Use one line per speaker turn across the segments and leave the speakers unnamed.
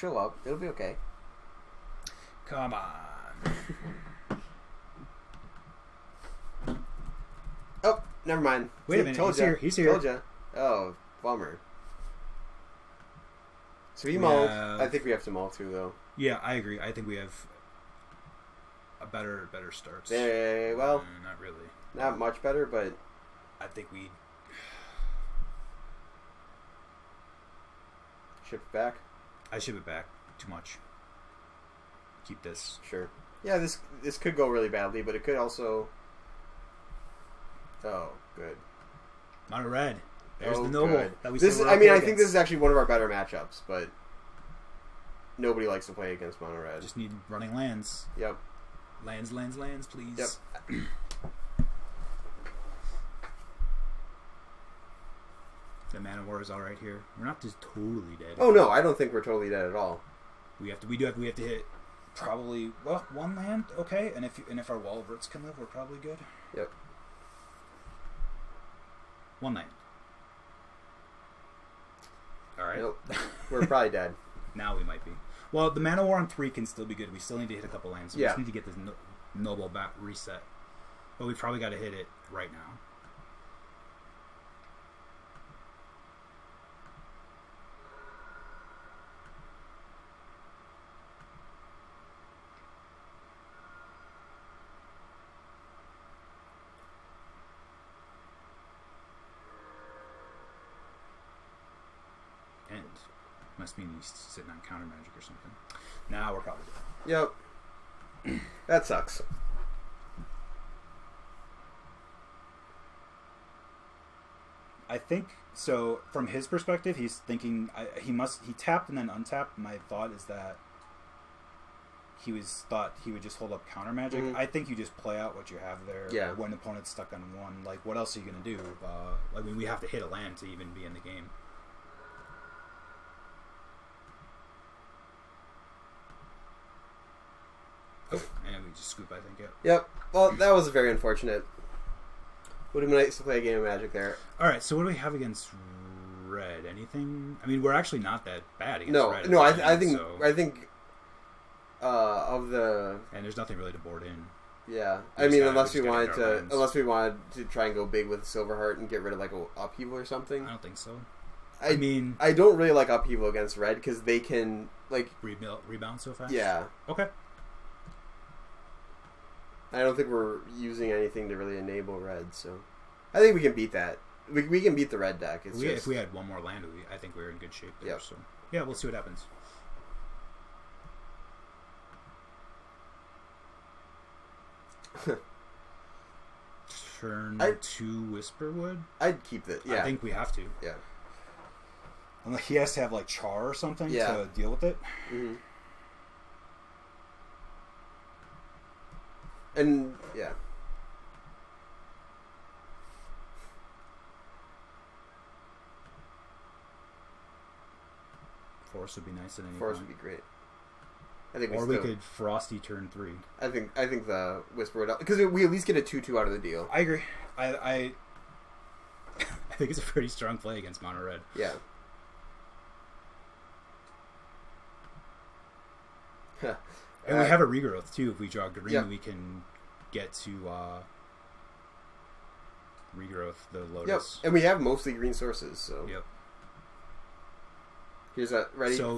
show up. It'll be okay.
Come on.
Oh, never mind.
Wait a minute. He's here.
Told ya. Oh, bummer. So he mulled. I think we have to mull too, though.
Yeah, I agree. I think we have a better start.
Well,
not really.
Not much better, but
I think we
ship it back.
I ship it back too much. Keep this.
Sure. Yeah, this could go really badly, but it could also. Oh, good.
Mono red. There's the noble
good.
that we.
I think this is actually one of our better matchups, but nobody likes to play against mono red.
Just need running lands.
Yep.
Lands, please.
Yep.
The Mana War is all right here. We're not just totally dead.
Oh no, I don't think we're totally dead at all.
We have to hit probably one land, okay, and if our Wall of Roots can live, we're probably good.
Yep.
One land. All right.
Nope. We're probably dead.
Now we might be. Well, the Mana War on 3 can still be good. We still need to hit a couple lands. So we just need to get this noble back reset. But we probably got to hit it right now. Must mean he's sitting on counter magic or something. Now we're probably dead.
Yep. That sucks.
I think so. From his perspective, he's thinking he tapped and then untapped. My thought is that thought he would just hold up counter magic. I think you just play out what you have there.
Yeah.
When the opponent's stuck on one, like what else are you gonna do? I mean, we have to hit a land to even be in the game. Oh, and we just scoop, I think,
Yep. Well, that was very unfortunate. Would have been nice to play a game of Magic there.
Alright, so what do we have against red? Anything? I mean, we're actually not that bad against red.
No, I think of the...
And there's nothing really to board in.
Yeah. I mean, unless we wanted to try and go big with Silverheart and get rid of, like, Upheaval or something.
I don't think so.
I mean... I don't really like Upheaval against red, because they can, like...
Rebound so fast?
Yeah.
Okay.
I don't think we're using anything to really enable red, so I think we can beat that. We can beat the red deck.
If we had one more land, I think we're in good shape there. Yep. So yeah, we'll see what happens. Turn 2 Whisperwood.
I'd keep it. Yeah,
I think we have to.
Yeah.
Unless he has to have like Char or something to deal with it.
Mm-hmm. And yeah.
Force would be nice at any
Force
point.
would be great. I think
we could Frosty turn 3.
I think the Whisper would, because we at least get a 2/2 out of the deal.
I agree. I think it's a pretty strong play against mono red.
Yeah.
And we have a regrowth too. If we draw green, we can get to regrowth the Lotus.
Yep. And we have mostly green sources, so.
Yep.
Here's a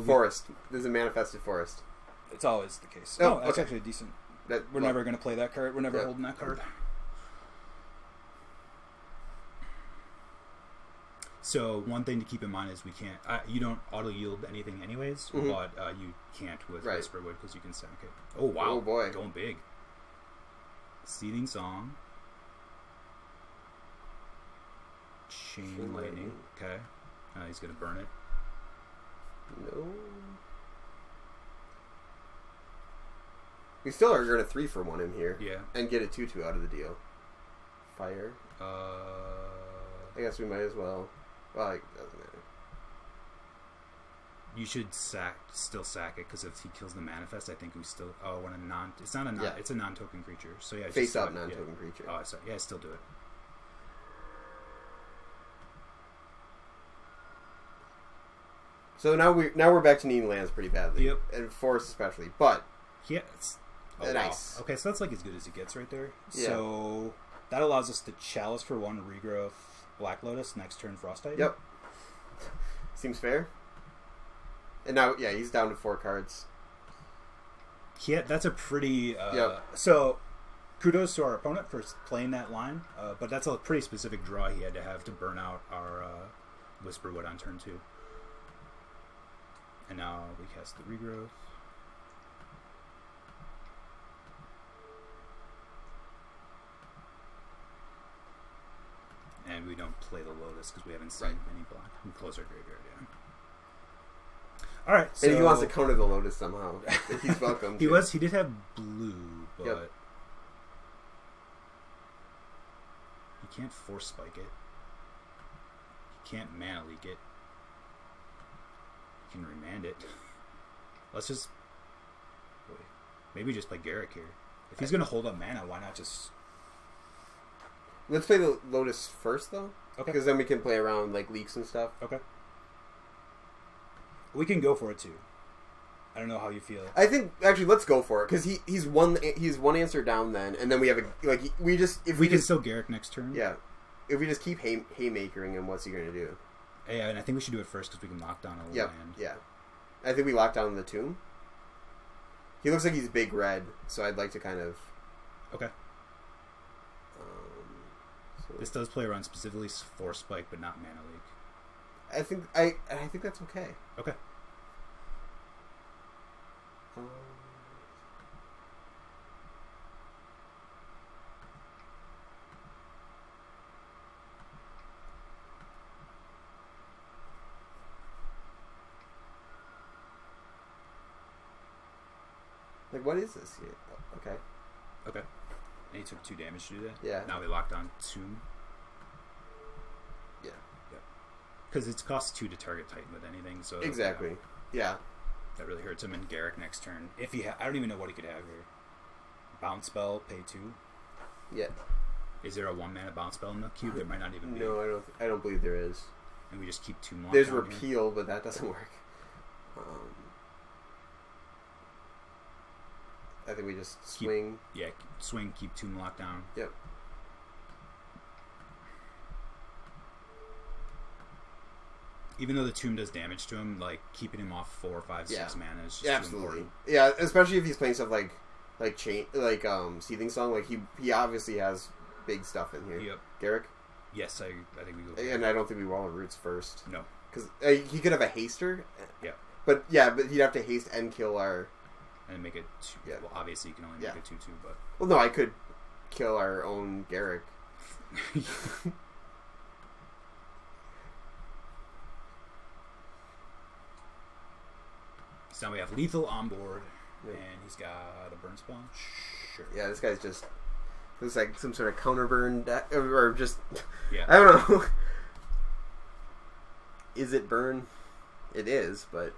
forest. There's a manifested forest.
It's always the case.
Oh,
that's actually decent. We're never going to play that card. We're never holding that card. So one thing to keep in mind is we can't. You don't auto yield anything anyways, but you can't with Whisperwood because you can sack it. Oh wow!
Oh boy,
going big. Seething Song. Chain Lightning. Okay, he's gonna burn it.
No. We still are going to 3 for 1 in here.
Yeah.
And get a 2/2 out of the deal. Fire. I guess we might as well. Well, it doesn't matter.
You should still sack it because if he kills the manifest, I think we still. Oh, when it's not a non. It's a non-token creature. So yeah.
Face up non-token creature.
Oh, sorry. Yeah, still do it.
So now we're back to needing lands pretty badly.
Yep.
And forest especially. But
it's
nice.
Wow. Okay, so that's like as good as it gets right there.
Yeah.
So that allows us to Chalice for 1, Regrowth, Black Lotus, next turn Frost Titan.
Yep. Seems fair. And now, yeah, he's down to 4 cards.
Yeah, that's a pretty...
Yep.
So, kudos to our opponent for playing that line, but that's a pretty specific draw he had to have to burn out our Whisperwood on turn 2. And now we cast the Regrowth. And we don't play the Lotus because we haven't seen any black. We close our graveyard, yeah. All right, so
and he wants to counter the Lotus somehow. He's welcome.
He did have blue, but he can't Force Spike it. He can't Mana Leak it. He can remand it. Let's just maybe just play Garruk here. If he's gonna hold up mana, why not just?
Let's play the Lotus first, though.
Okay.
Because then we can play around like leaks and stuff.
Okay. We can go for it too. I don't know how you feel.
I think actually let's go for it because he's one answer down then, and then we have we can
still Garruk next turn.
Yeah, if we just keep haymakering him, what's he going to do?
Yeah, and I think we should do it first because we can lock down a land.
Yeah, I think we lock down the tomb. He looks like he's big red, so I'd like to kind of.
Okay. This does play around specifically Force Spike, but not Mana Leak.
I think that's okay.
Okay.
Like, what is this here? Oh, okay.
Okay. And he took 2 damage to do that?
Yeah.
Now we locked on Tomb.
Yeah.
Yeah. Because it costs 2 to target Titan with anything, so...
Exactly. Yeah.
That really hurts him in Garruk next turn. If he I don't even know what he could have here. Bounce Spell, pay 2.
Yeah.
Is there a 1-mana bounce spell in the cube? There might not even be.
No, I don't believe there is.
And we just keep 2 more.
There's repeal, but that doesn't work. I think we just swing.
Swing, keep Tomb locked down.
Yep.
Even though the Tomb does damage to him, like keeping him off 4, 5, 6 mana is just
absolutely
important.
Yeah, especially if he's playing stuff like Seething Song. Like he obviously has big stuff in here.
Yep.
Garruk.
Yes, I think we go.
And I don't think we Wall of Roots first.
No,
because he could have a haster.
Yeah.
But he'd have to haste and kill our.
And make it 2. Yeah. Well, obviously you can only make it 2/2, but.
Well, no, I could kill our own Garruk.
So now we have lethal on board, and he's got a burn spell. Sure.
Yeah, this guy's just looks like some sort of counter burn or just.
Yeah.
I don't know. Is it burn? It is, but.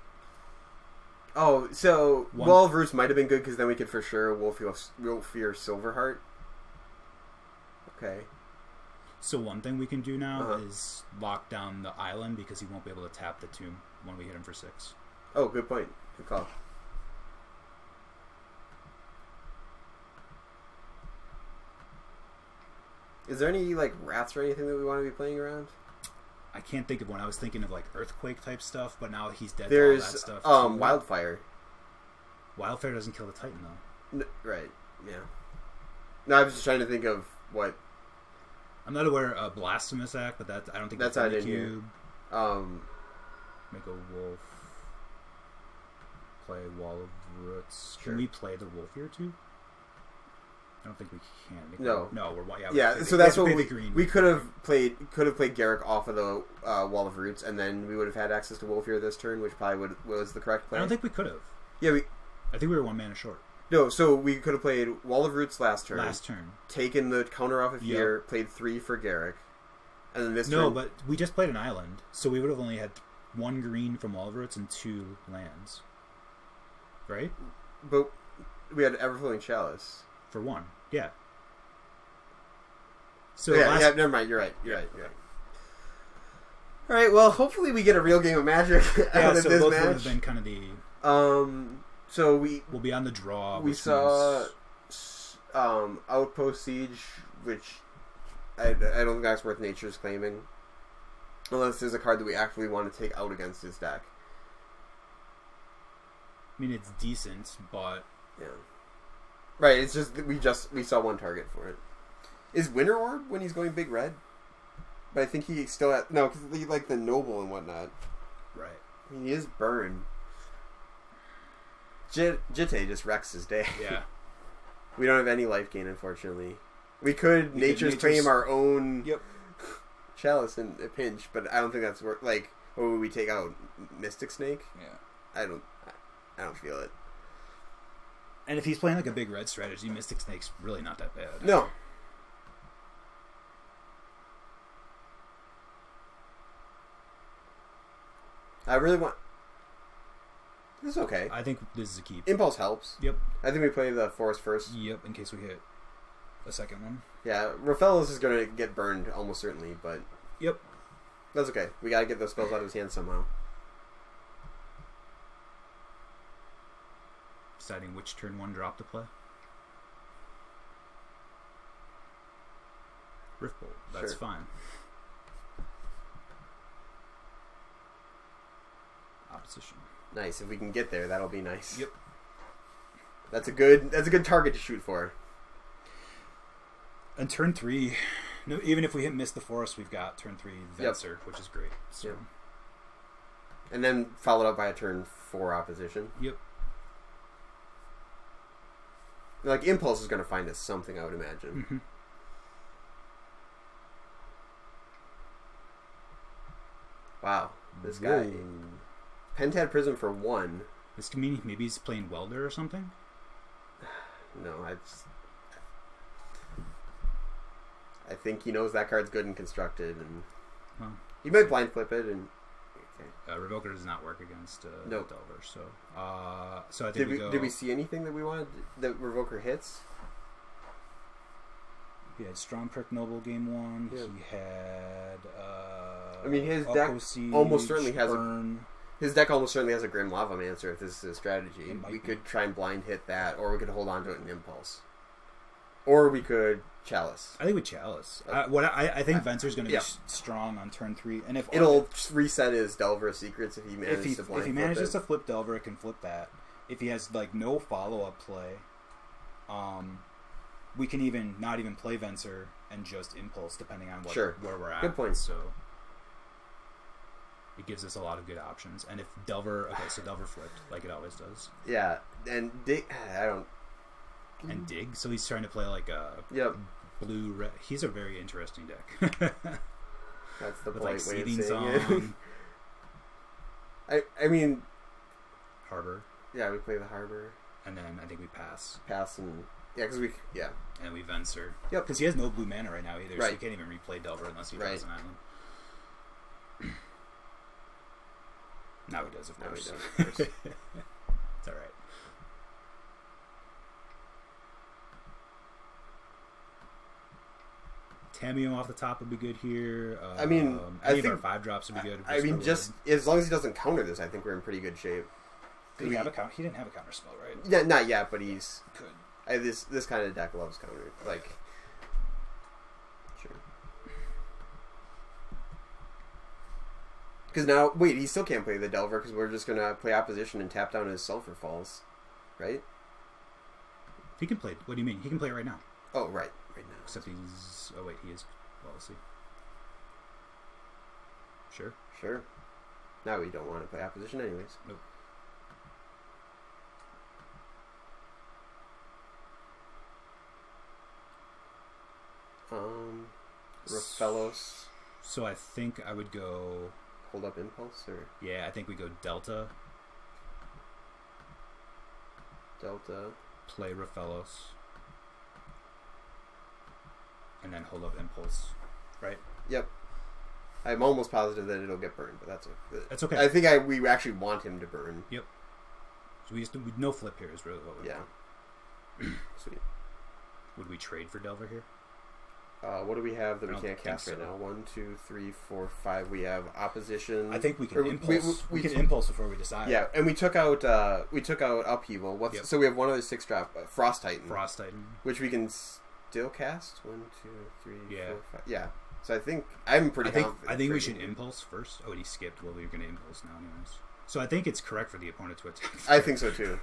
Oh, so Wall of Roots might have been good because then we could for sure Wolfear Silverheart. Okay.
So one thing we can do now is lock down the island because he won't be able to tap the tomb when we hit him for 6.
Oh, good point. Good call. Is there any like rats or anything that we want to be playing around?
I can't think of one. I was thinking of like earthquake type stuff, but now he's dead.
There's
to all that stuff
Wildfire.
Wildfire doesn't kill the Titan though.
Right. Yeah. No, I was just trying to think of what.
I'm not aware of Blasphemous Act, but I don't think
that's out in
cube.
Here.
Make a wolf. Play Wall of Roots.
Sure.
Can we play the wolf here too? I don't think we can.
No,
we're
so that's what we could have played. Could have played Garruk off of the Wall of Roots, and then we would have had access to Wolfear this turn, which probably was the correct play.
I don't think we could have.
Yeah,
I think we were 1 mana short.
No, so we could have played Wall of Roots last turn. Taken the counter off of here, played 3 for Garruk, and then this turn.
No, but we just played an island, so we would have only had 1 green from Wall of Roots and 2 lands. Right?
But we had Everflowing Chalice.
For 1, yeah. So
never mind. You're right. All right. Well, hopefully we get a real game of Magic out of
so
this
both
match.
of them have been kind of the.
So
we'll be on the draw.
We saw Outpost Siege, which I don't think that's worth Nature's claiming, unless there's a card that we actually want to take out against his deck.
I mean, it's decent, but
yeah, right. It's just that we saw one target for it. Is Winter Orb when he's going big red? But I think he still has no, because he like the Noble and whatnot.
Right.
I mean, he is burned. Jitte just wrecks his day.
Yeah.
We don't have any life gain, unfortunately. We could Nature's claim our own Chalice in a pinch, but I don't think that's worth. Like, what would we take out? Mystic Snake?
Yeah.
I don't feel it.
And if he's playing like a big red strategy, Mystic Snake's really not that bad.
No. I really want. This is okay.
I think this is a keep.
Impulse helps.
Yep.
I think we play the Forest first.
Yep, in case we hit a second one.
Yeah, Raphaelos is going to get burned almost certainly, but...
Yep.
That's okay. We got to get those spells out of his hand somehow.
Deciding which turn one drop to play. Riftbolt. That's fine. Opposition.
Nice. If we can get there, that'll be nice.
Yep.
That's a good target to shoot for.
And turn 3, no, even if we miss the Forest, we've got turn 3 Venser, which is great. So.
Yep. And then followed up by a turn 4 opposition.
Yep.
Like, Impulse is going to find us something, I would imagine.
Mm-hmm.
Wow. This guy... Pentad Prism for 1.
This can mean maybe he's playing Welder or something?
No, I think he knows that card's good and constructed, and he might blind flip it. And
Revoker does not work against Delver, so I think
did we see anything that we wanted that Revoker hits?
He had Strong Prick Noble game 1.
Yeah.
He had.
I mean, his deck almost certainly has his deck almost certainly has a Grim Lava Mancer if this is his strategy. We could try and blind hit that, or we could hold on to it in Impulse. Or we could Chalice.
I think with Chalice. I think Venser's going to be strong on turn 3. And if
it'll reset his Delver Secrets if he manages to blind flip it.
If he manages to flip Delver, it can flip that. If he has like no follow-up play, we can even not even play Venser and just Impulse depending on where we're at.
Good point.
So it gives us a lot of good options. And if Delver... Okay, so Delver flipped, like it always does.
Yeah, and Dig... I don't...
And Dig, so he's trying to play like a blue-red... He's a very interesting deck.
That's the
polite
way
of saying
it. I mean...
Harbor.
Yeah, we play the Harbor.
And then I think we pass.
And... Yeah, because we... Yeah.
And we Venser.
Yep.
Because he has no blue mana right now either,
right.
so he can't even replay Delver unless he draws an island. Now he does, of course. It's alright. Tamiyo off the top would be good here.
I mean,
I think our 5-drops would be good.
I mean, just as long as he doesn't counter this, I think we're in pretty good shape.
Did he have a counter? He didn't have a counter spell, right?
Yeah, not yet, but he's
good.
This kind of deck loves counter. Like, sure. Because now, wait, he still can't play the Delver because we're just gonna play opposition and tap down his Sulfur Falls, right?
He can play. What do you mean? He can play it right now.
Oh, right now.
Except he's. Oh wait, he is. Well, let's see. Sure.
Now we don't want to play opposition, anyways.
Nope.
Raphaelos.
So I think I would go...
Hold up Impulse, or...
Yeah, I think we go Delta. Play Raphaelos. And then hold up Impulse. Right?
Yep. I'm almost positive that it'll get burned, but
that's okay.
I think we actually want him to burn.
Yep. So we no flip here is really what we want.
Sweet.
Would we trade for Delver here?
What do we have that we can't cast right now? 1, 2, 3, 4, 5. We have opposition.
I think we can impulse. We can impulse before we decide.
Yeah, and we took out upheaval. So we have one other 6-drop, Frost Titan.
Frost Titan,
which we can still cast. 1, 2, 3,
yeah.
4, 5. Yeah. So I think I'm pretty.
I think we should impulse first. Oh, and he skipped. Well, we were going to impulse now, anyways. So I think it's correct for the opponent to attack first.
I think so too.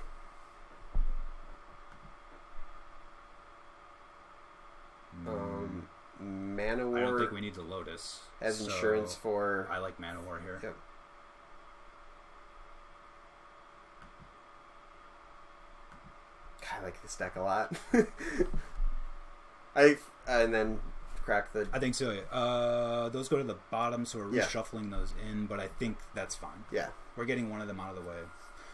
Manowar.
I don't think we need the Lotus
as insurance for.
I like Manowar here.
Yep. I like this deck a lot. And then crack the.
I think so. Those go to the bottom, so we're reshuffling those in. But I think that's fine.
Yeah,
we're getting one of them out of the way,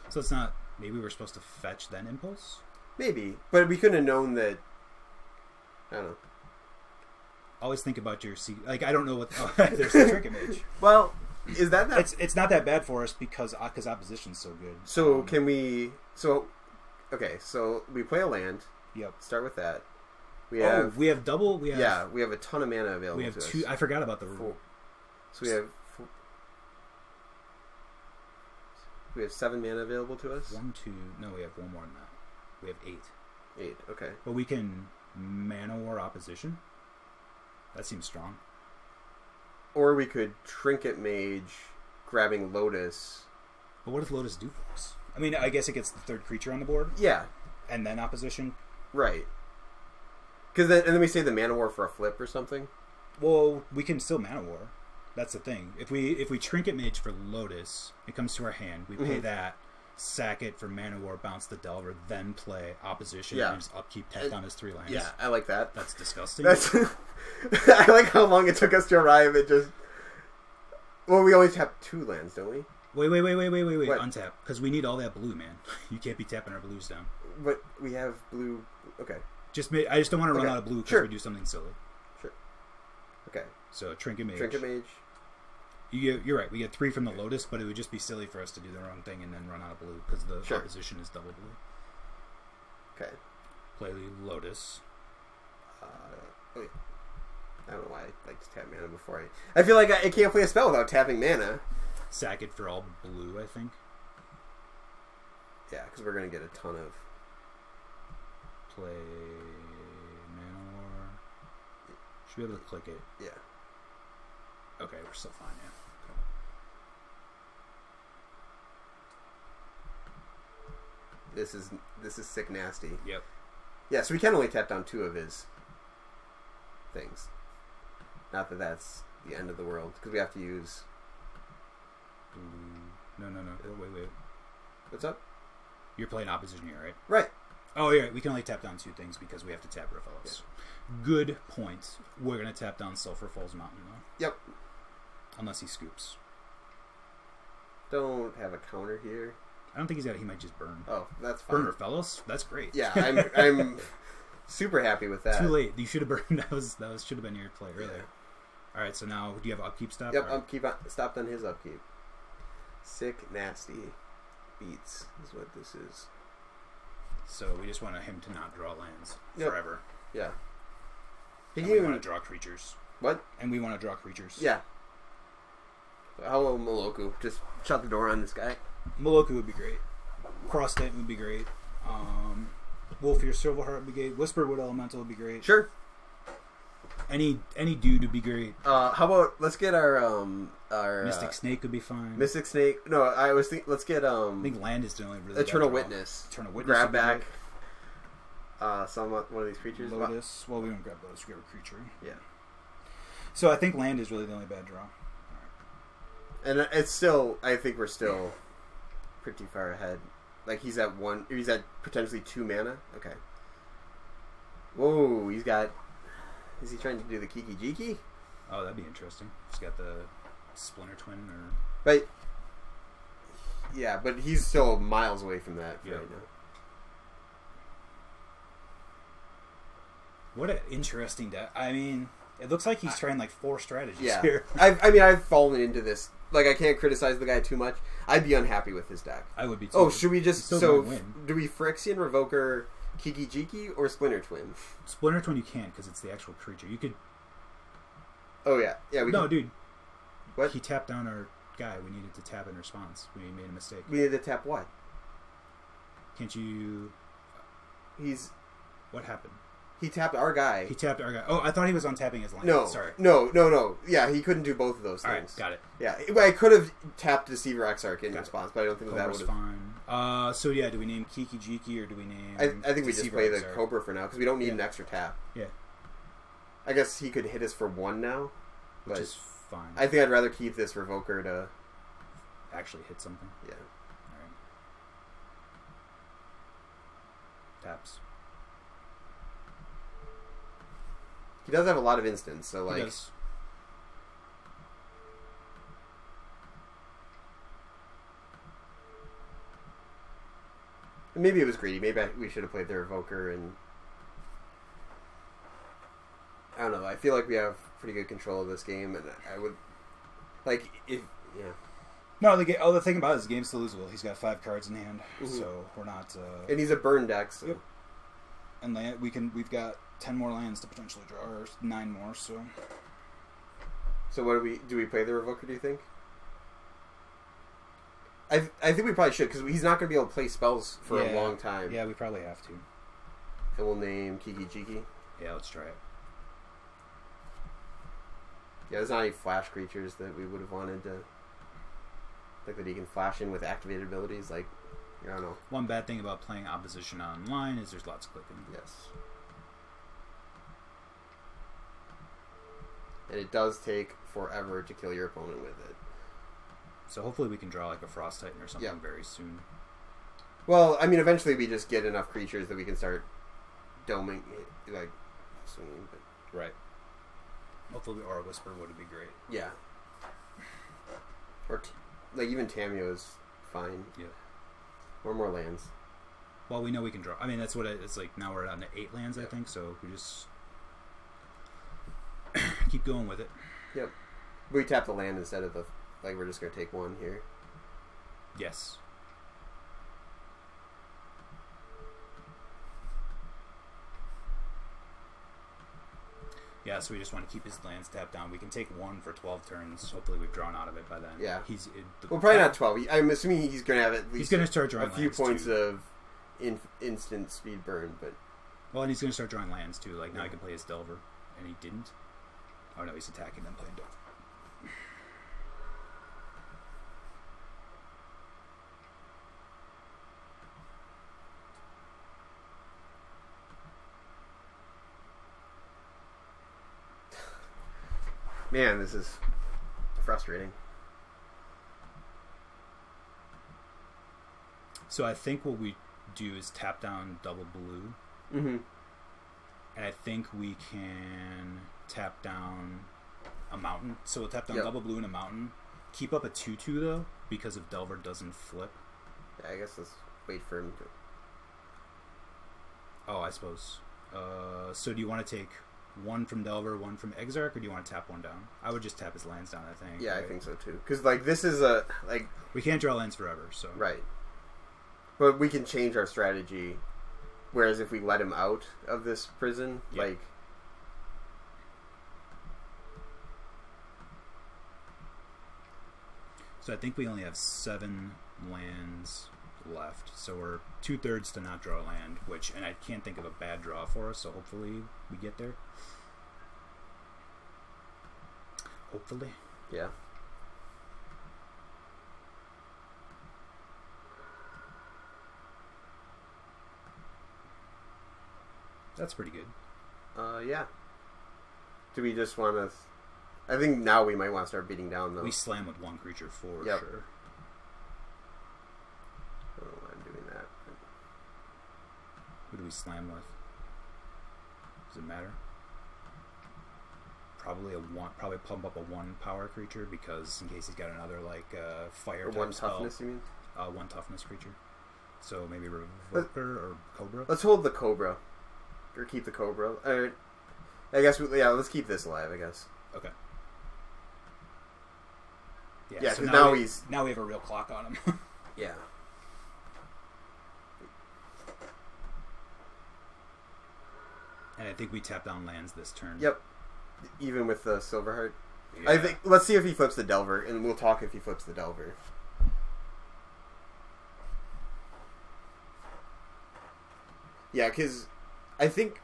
so it's not. Maybe we're supposed to fetch then impulse.
Maybe, but we couldn't have known that. I don't know.
Always think about your seat. Like I don't know what there's the Trinket Mage.
Well, is that
it's not that bad for us because opposition's so good.
So can we? So okay, so we play a land.
Yep.
Start with that. We
have double. We have
we have a ton of mana available.
We have
to
two.
us.
I forgot about the rule.
So we have 7 mana available to us.
1, 2. No, we have one more than that. We have 8.
8. Okay.
But we can Manowar opposition. That seems strong.
Or we could Trinket Mage, grabbing Lotus.
But what if Lotus do for us? I mean, I guess it gets the 3rd creature on the board.
Yeah.
And then opposition.
Right. Because then we say the Manowar for a flip or something.
Well, we can still Manowar. That's the thing. If we Trinket Mage for Lotus, it comes to our hand. We pay that, sack it for Manowar, bounce the Delver, then play opposition, and just upkeep, tap down his 3 lands.
Yeah, I like that.
That's disgusting.
I like how long it took us to arrive at just. Well, we always have 2 lands, don't we?
Wait. What? Untap. Because we need all that blue, man. You can't be tapping our blues down.
But we have blue. Okay.
I just don't want to run out of blue because we do something silly.
Sure. Okay.
So Trinket Mage.
Trinket Mage.
You're right. We get 3 from the Lotus, but it would just be silly for us to do the wrong thing and then run out of blue because the opposition is double blue.
Okay.
Play Lotus.
Wait. I don't know why I like to tap mana before I feel like I can't play a spell without tapping mana.
Sack it for all blue, I think.
Yeah, because we're going to get a ton of...
Play Manowar. Should be able to click it.
Yeah.
Okay, we're still fine, yeah.
Okay. This is sick nasty.
Yep.
Yeah, so we can only tap down 2 of his things. Not that that's the end of the world, because we have to use...
No. Wait.
What's up?
You're playing opposition here, right?
Right.
Oh, yeah, we can only tap down 2 things because we have to tap Raphaelos. Yeah. Good point. We're going to tap down Sulphur Falls Mountain, though.
Yep.
Unless he scoops.
Don't have a counter here.
I don't think he's got it. He might just burn.
Oh, that's fine.
Burn Raphaelos? That's great.
Yeah, I'm super happy with that.
Too late. You should have burned. That should have been your play earlier. Yeah. All right, so now do you have upkeep stop?
Yep, upkeep stopped on his upkeep. Sick, nasty beats is what this is.
So we just want him to not draw lands forever.
Yeah.
And we want to draw creatures.
What?
And we want to draw creatures.
Yeah. Hello, Moloku. Just shut the door on this guy.
Moloku would be great. Frost Titan would be great. Wolfir Silverheart would be great. Whisperwood Elemental would be great.
Sure.
Any dude would be great.
How about let's get our
Mystic Snake would be fine.
Mystic Snake. No, I was thinking let's get
I think land is the only really
Eternal Witness.
Eternal Witness.
Grab back. One of these creatures.
Lotus. Well, we don't grab Lotus. We grab a creature.
Yeah.
So I think land is really the only bad draw.
And it's still. I think we're still pretty far ahead. Like he's at potentially 2 mana. Okay. Whoa, he's got. Is he trying to do the Kiki Jiki?
Oh, that'd be interesting. He's got the Splinter Twin, or.
But. Yeah, but he's still miles away from that right now.
What an interesting deck. I mean, it looks like he's trying like 4 strategies here.
I've fallen into this. Like, I can't criticize the guy too much. I'd be unhappy with his deck.
I would be too.
Oh, should we just... So, do we Phyrexian Revoker Kiki Jiki or Splinter Twin?
Splinter Twin you can't because it's the actual creature. You could
Oh yeah, yeah.
Dude.
What?
He tapped down our guy. We needed to tap in response. We made a mistake.
We needed to tap what?
Can't you?
He's.
What happened?
He tapped our guy.
He tapped our guy. Oh, I thought he was untapping his line.
No,
sorry.
No. Yeah, he couldn't do both of those things.
All right, got it.
Yeah, I could have tapped Deceiver Exarch in response, but I don't think that would have.
Fine. So yeah, do we name Kiki Jiki or do we name?
I think we just play the Cobra for now because we don't need an extra tap.
Yeah.
I guess he could hit us for 1 now,
which is fine.
I think I'd rather keep this Revoker to
actually hit something.
Yeah.
All right. Taps.
He does have a lot of instants, so like. He does. Maybe it was greedy. Maybe we should have played the Revoker, and I don't know. I feel like we have pretty good control of this game, and I would like if
No, the thing about it is the game's still losable. He's got 5 cards in hand, so we're not.
And he's a burn deck, so.
Yep. And we've got 10 more lands to potentially draw, or 9 more. So
what do we play the Revoker? Do you think? I think we probably should because he's not going to be able to play spells for a long time.
Yeah, we probably have to.
And we'll name Kiki Jiki.
Yeah, let's try it.
Yeah, there's not any flash creatures that we would have wanted to. Like that he can flash in with activated abilities, like, I don't know.
One bad thing about playing Opposition online is there's lots of clicking.
Yes. And it does take forever to kill your opponent with it.
So hopefully we can draw like a Frost Titan or something very soon.
Well, I mean, eventually we just get enough creatures that we can start doming, like, swinging. But.
Right. Hopefully Aura Whisper would be great.
Yeah. Or, like, even Tamiyo is fine.
Yeah.
Or more lands.
Well, we know we can draw. I mean, that's what it's like. Now we're down to 8 lands, I think, so we just keep going with it.
Yep. We tap the land instead of the... Like, we're just going to take 1 here.
Yes. Yeah, so we just want to keep his lands tapped down. We can take 1 for 12 turns. Hopefully we've drawn out of it by then.
Yeah. Well, probably not 12. I'm assuming he's going to have at least
he's going to start drawing
a few points of instant speed burn. But
well, and he's going to start drawing lands, too. Like, now he can play his Delver. And he didn't. Oh, no, he's attacking them playing Delver.
Man, this is frustrating.
So I think what we do is tap down double blue.
Mm-hmm.
And I think we can tap down a mountain. So we'll tap down double blue and a mountain. Keep up a 2/2 though, because if Delver doesn't flip.
Yeah, I guess let's wait for him to.
Oh, I suppose. So do you want to take 1 from Delver, 1 from Exarch, or do you want to tap 1 down? I would just tap his lands down, I think.
Yeah, right? I think so too. Because, like, this is a, like...
We can't draw lands forever, so...
Right. But we can change our strategy, whereas if we let him out of this prison, like...
So I think we only have 7 lands left, so we're 2/3 to not draw a land, and I can't think of a bad draw for us, so hopefully we get there. Hopefully.
Yeah.
That's pretty good.
Yeah. Do we just want to... I think now we might want to start beating down, though.
We slam with 1 creature for
sure. I don't know why I'm doing that.
Who do we slam with? Does it matter? Probably pump up a 1 power creature because in case he's got another like fire.
Or 1 toughness,
spell.
You mean?
1 toughness creature. So maybe Revoker or Cobra.
Let's hold the Cobra, or keep the Cobra. I guess let's keep this alive. I guess.
Okay.
Yeah,
so
now
we have a real clock on him.
Yeah.
And I think we tap down lands this turn.
Yep. even with the Silverheart.
Yeah.
I think. Let's see if he flips the Delver, and we'll talk if he flips the Delver. Yeah, because I think.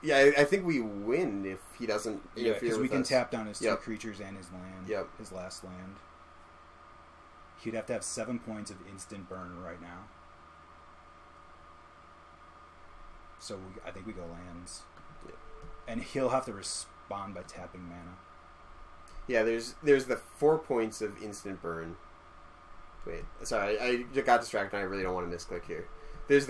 Yeah, I think we win if he doesn't interfere with us.
because we can tap down his 2 creatures and his land.
Yep.
His last land. He'd have to have 7 points of instant burn right now. So I think we go lands.
Yep. And
he'll have to respond by tapping mana.
Yeah, there's the 4 points of instant burn. Wait, sorry, I got distracted. I really don't want to misclick here. There's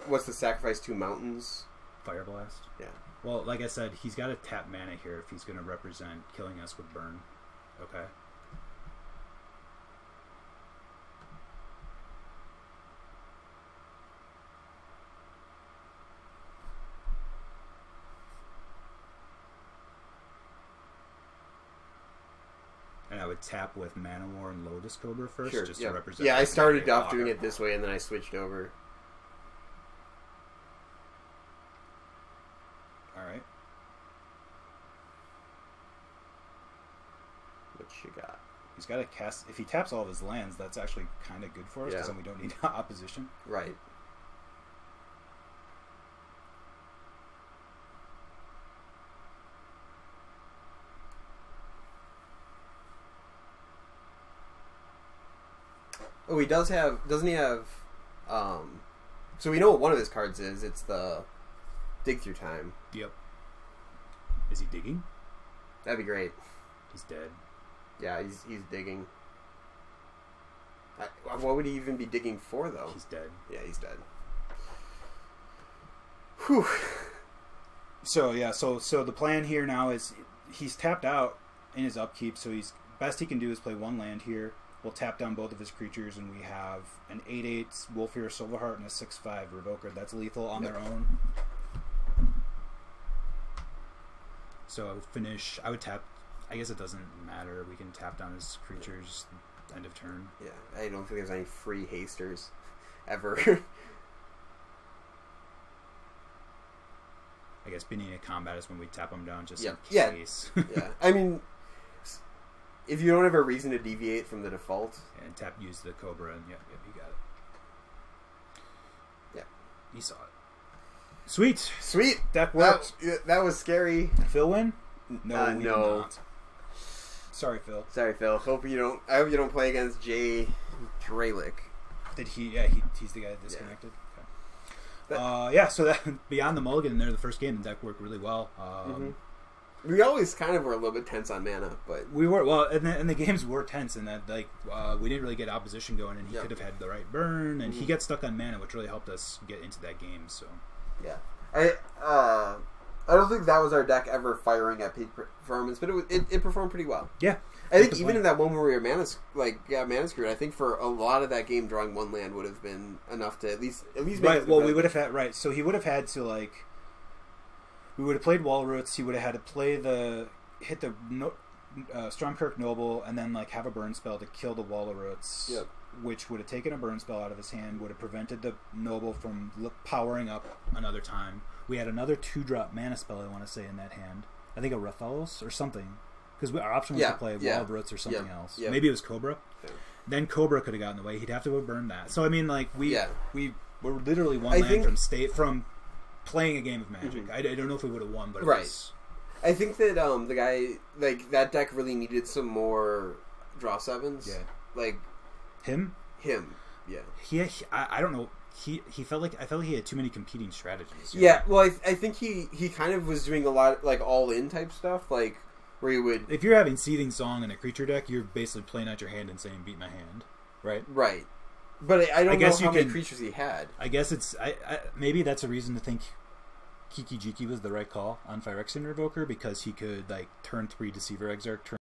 what's the sacrifice 2 mountains?
Fire Blast?
Yeah.
Well, like I said, he's got to tap mana here if he's going to represent killing us with burn. Okay. And I would tap with Mana War and Lotus Cobra first, just to represent.
Yeah, I started off doing it this way, and then I switched over.
Alright.
What you got?
He's got to cast... If he taps all of his lands, that's actually kind of good for us, because then we don't need opposition.
Right. Oh, he does have... Doesn't he have... So we know what one of his cards is. It's the Dig Through Time.
Yep. Is he digging?
That'd be great.
He's dead.
Yeah, he's digging. What would he even be digging for, though?
He's dead.
Yeah, he's dead. Whew.
So, yeah, so the plan here now is he's tapped out in his upkeep, so best he can do is play 1 land here. We'll tap down both of his creatures, and we have an 8/8 Wolfear Silverheart and a 6/5 Revoker. That's lethal on their own. So I would finish. I would tap. I guess it doesn't matter. We can tap down his creatures. End of turn.
Yeah, I don't think there's any free hasters ever.
I guess beginning of combat is when we tap them down just in case.
Yeah, I mean, if you don't have a reason to deviate from the default,
and use the Cobra, and you got it.
Yeah,
he saw it. Sweet.
That worked. That was scary.
Phil win? No,
no.
Did not. Sorry, Phil.
I hope you don't play against Jay Dralick.
Did he? Yeah, he's the guy that disconnected. Yeah. Okay. So that beyond the mulligan in there, the first game, the deck worked really well.
We always kind of were a little bit tense on mana, but
we were and the games were tense in that we didn't really get opposition going, and he could have had the right burn, and he got stuck on mana, which really helped us get into that game. So
yeah, I don't think that was our deck ever firing at peak performance, but it performed pretty well.
Yeah,
I think even in that one where we were mana screwed, I think for a lot of that game, drawing 1 land would have been enough to at least make
right. Well, we would have had so he would have had to we would have played Walroots. He would have had to play hit the Stormkirk Noble, and then have a burn spell to kill the Walroots.
Yep.
Which would have taken a burn spell out of his hand, would have prevented the Noble from powering up another time. We had another 2-drop mana spell, I want to say, in that hand. I think a Rathalos or something. Because our option was to play Walroots or something else. Yep. Maybe it was Cobra. Yeah. Then Cobra could have gotten in the way. He'd have to have burned that. So, I mean, we were literally 1 land from playing a game of Magic. I don't know if we would have won, but it was...
I think that the guy... that deck really needed some more draw 7s.
Yeah.
Him, yeah.
I don't know. I felt like he had too many competing strategies.
Yeah, well, I think he kind of was doing a lot all in type stuff, where he would.
If you're having Seething Song in a creature deck, you're basically playing out your hand and saying "beat my hand," right?
Right. But I don't know how many creatures he had.
I guess it's maybe that's a reason to think Kiki Jiki was the right call on Phyrexian Revoker, because he could turn 3 Deceiver Exarch, turn